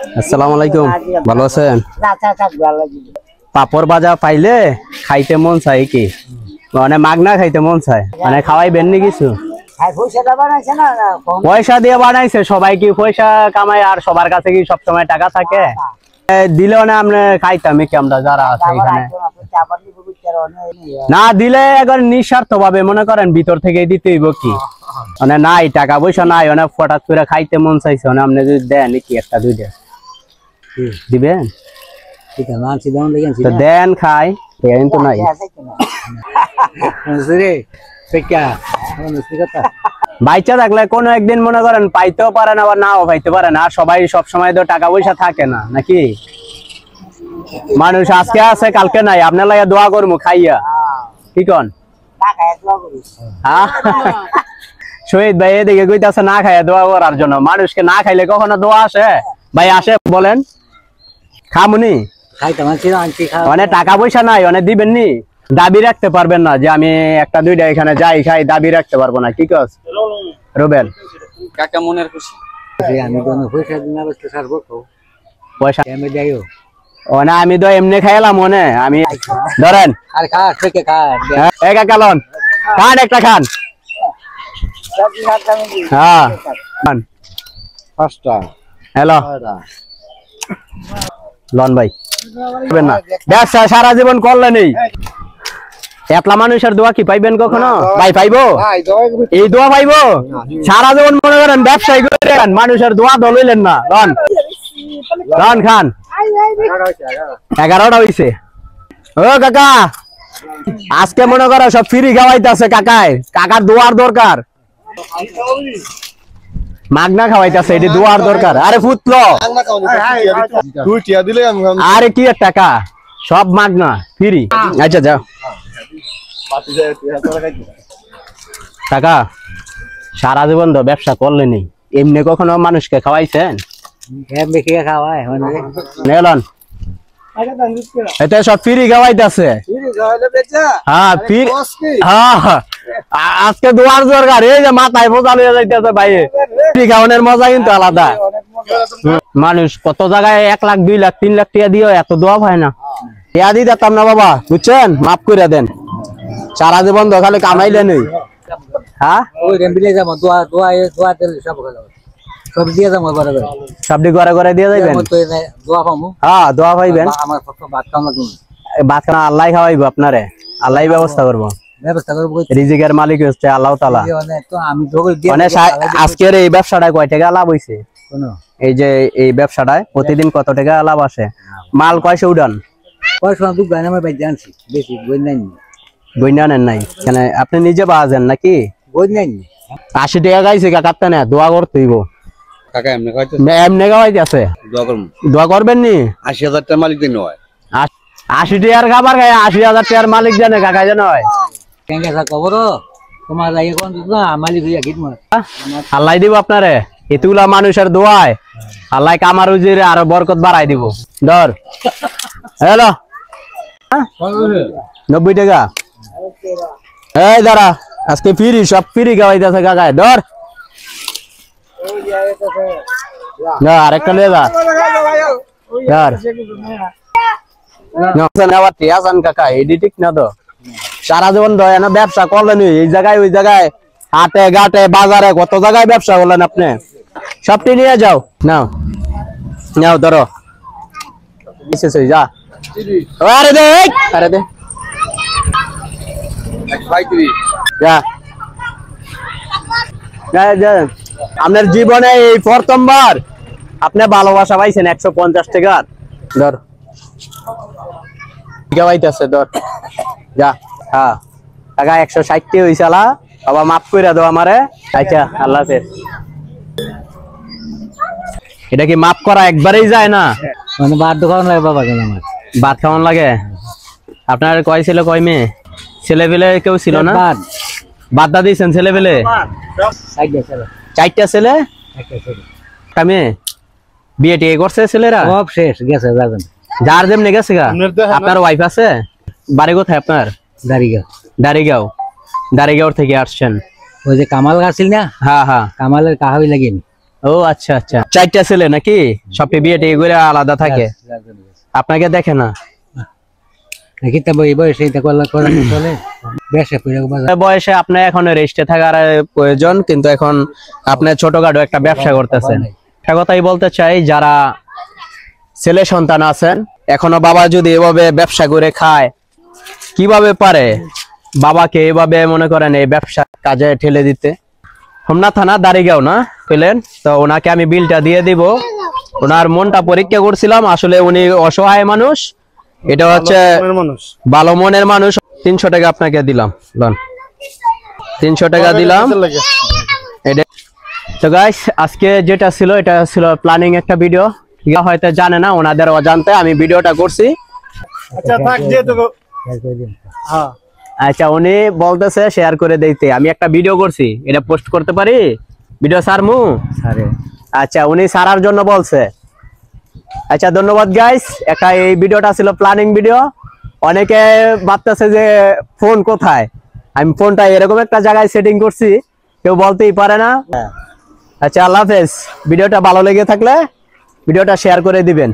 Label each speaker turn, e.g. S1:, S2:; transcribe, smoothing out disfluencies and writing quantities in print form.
S1: আসসালামু আলাইকুম, ভালো আছেন? পাপড় ভাজা পাইলে খাইতে মন চায় কি, মানে মাগনা খাইতে মন চায়, মানে খাওয়াইবেন নি কিছু? পয়সা দিয়ে বানাইছে, সবাই কি পয়সা কামায় আর সবার কাছে কি সবসময় টাকা থাকে? দিলেও না আমরা খাইতাম কি, আমরা যারা আছে এখানে না দিলে একবার নিঃস্বার্থ ভাবে মনে করেন ভিতর থেকে দিতে হইব কি, মানে নাই টাকা পয়সা নাই, অনেক হঠাৎ করে খাইতে মন চাইছে, আপনি যদি দেন কি একটা দুইটা দিবেন দেন খাই কিন্তু নাই। বাইচা থাকলে কোনো একদিন মনে করেন পাইতেও পারেন আবার নাও পাইতে পারেন, আর সবাই সব সময় তো টাকা পয়সা থাকে না নাকি? মানুষ আজকে আছে কালকে নাই, আপনার লাগে দোয়া করবো খাইয়া, কি কন? শহীদ ভাই এদিকে কইতাছে না খাইয়া দোয়া করার জন্য, মানুষকে না খাইলে কখনো দোয়া আসে ভাই? আসে বলেন? খামুনি মানে টাকা পয়সা নাই, অনেক দিবেন নি, দাবি রাখতে পারবেন না যে আমি একটা দুইটা এখানে যাই খাই, দাবি রাখতে পারবো না, কি কস রুবেল?
S2: কাকা মনের খুশি
S1: পয়সা না, আমি তো এমনি খাইলাম মনে, আমি ধরেন কালন খান একটা খান, হ্যাঁ হ্যালো লন ভাই না, ব্যবসা সারা জীবন করলে নেই, একলা মানুষের দোয়া কি পাইবেন কখনো ভাই? পাইবো এই দোয়া পাইবো সারা জীবন? মনে করেন ব্যবসায়ী করেন, মানুষের দোয়া দলইলেন না। লন লন খান, 11টা হইছে। ও কাকা আজকে মনে করো সব ফ্রি খাওয়াইতেছে, কাকার দোয়ার দরকার, মাগনা খাওয়াইতেছে, এটি দোয়ার দরকার। আরে ফুটলো আরে কি টাকা, সব মাগনা ফ্রি। আচ্ছা যাও কাকা, সারা জীবন তো ব্যবসা করলে নেই, এমনি কখনো মানুষকে খাওয়াইছেন? এটা সব ফ্রি খাওয়াইতেছে, আজকে দোয়ার দরকার, এই যে মাথায় বোঝা লইয়া যাইতেছে ভাই, ফ্রি খাওয়ানোর মজা কিন্তু আলাদা। মানুষ কত জায়গায় 1 লাখ 2 লাখ 3 লাখ টাকা দিও, এত দোয়া পায় না। টিয়া দিয়ে দিতাম না বাবা, বুঝছেন? মাফ করে দেন, সারা জীবন তো খালি কামাইলে নেই। হ্যাঁ সবটি ঘরে ঘরে দিয়ে যাইবেন, হ্যাঁ দোয়া পাইবেন, ভাত খানা আল্লাহ খাওয়াইব আপনারে, আল্লাহ ব্যবস্থা করবো, রিজিকের মালিক হচ্ছে আল্লাহ তাআলা। মানে আজকের এই ব্যবসাটায় কয় টাকা লাভ হইছে? এই যে এই ব্যবসাটায় প্রতিদিন কত টাকা লাভ আসে? মাল কয়শো উড়ান? বইনা নেন নাই কেন? আপনি নিজে বাজেন নাকি? 80 টাকা গাইছে কাকাতে না, দোয়া করতে হইব। এমনি খাওয়াইতেছে, দোয়া করবেন নি?
S2: 80,000 টাকা মালিক দিন হয়,
S1: 80 টাকার খাবার খায় 80,000 টাকার মালিক জানে কাকা জানে হয়? আল্লাহ দিব আপনারে, এতগুলা মানুষের দোয়ায় আল্লাহ কামার উজিরে আরো বরকত বাড়াই দিব। ধর হ্যালো 90 টাকা, এই দাঁড়া, আজকে ফ্রি, সব ফ্রি খাওয়াইতেছে কাকায়। ধর আরেকটা নিয়ে যা, কাকা এডি ঠিক না তো, সারা জীবন ব্যবসা করলেন এই জায়গায় ওই জায়গায়, হাটে ঘাটে বাজারে কত জায়গায় ব্যবসা করলেন আপনি, সবটি নিয়ে যাও। নাও নাও ধরো, যা আরে দে, আরে দে আপনার জীবনে এই প্রথমবার আপনি ভালোবাসা পাইছেন 150 টাকার। ধর পাইতেছে, ধর যা। হ্যাঁ টাকা 160 হয়েছে, বাবা মাফ করে দাও আমারে। আচ্ছা আল্লাহ হাফেজ। এটা কি মাফ করা একবারেই যায় না?
S3: মানে ভাত খাওয়ানো লাগে বাবা,
S1: ভাত খাওয়ানো লাগে। আপনার কয় ছিল, কয় মেয়ে? ছেলে পেলে কেউ ছিল না? বাদা দিয়েছেন ছেলে পেলে? 4টা ছেলে, একটা মেয়ে। বিয়ে টিয়ে করছে ছেলেরা?
S3: সব শেষ গেছে,
S1: যার যেমনি গেছে গা। আপনার ওয়াইফ আছে? বাড়ি কোথায় আপনার? দাড়িগাঁও থেকে আসছেন?
S3: ওই যে কামাল গাছিল না?
S1: হ্যাঁ হ্যাঁ,
S3: কামালের কাহাই লাগেনি।
S1: ও আচ্ছা আচ্ছা, 4টা ছেলে নাকি? সবটি বিয়ে টিয়ে করে আলাদা থাকে, আপনাকে দেখে না? বয়সে আপনি এখন রেস্টে থাকার প্রয়োজন, কিন্তু এখন আপনি ছোটখাটো একটা ব্যবসা করতেছেন। একটা কথাই বলতে চাই, যারা ছেলে সন্তান আছেন, এখনো বাবা যদি এভাবে ব্যবসা করে খায়, কিভাবে পারে বাবাকে এভাবে মনে করেন এই ব্যবসা কাজে ঠেলে দিতে? হোমনা থানা দাঁড়িগাঁও না পেলেন তো, ওনাকে আমি বিলটা দিয়ে দিব। ওনার মনটা পরীক্ষা করছিলাম, আসলে উনি অসহায় মানুষ, এটা হচ্ছে ভালো মনের মানুষ। 300 টাকা আপনাকে দিলাম, লন 300 টাকা দিলাম। তো গাইস, আজকে যেটা ছিল এটা ছিল প্ল্যানিং একটা ভিডিও, হয়তো জানে না, ওনাদের অজান্তে আমি ভিডিওটা করছি। আচ্ছা, উনি বলতেছে শেয়ার করে দিতে, আমি একটা ভিডিও করছি, এটা পোস্ট করতে পারি? ভিডিও সারমু? আচ্ছা, উনি সারার জন্য বলছে। আচ্ছা, ধন্যবাদ গাইস। এই ভিডিওটা ছিল প্ল্যানিং ভিডিও। অনেকে ভাবতেছে যে ফোন কোথায়, আমি ফোনটা এরকম একটা জায়গায় সেটিং করছি, কেউ বলতেই পারে না। আচ্ছা, আল্লাহ হাফেজ। ভিডিওটা ভালো লেগে থাকলে ভিডিওটা শেয়ার করে দিবেন।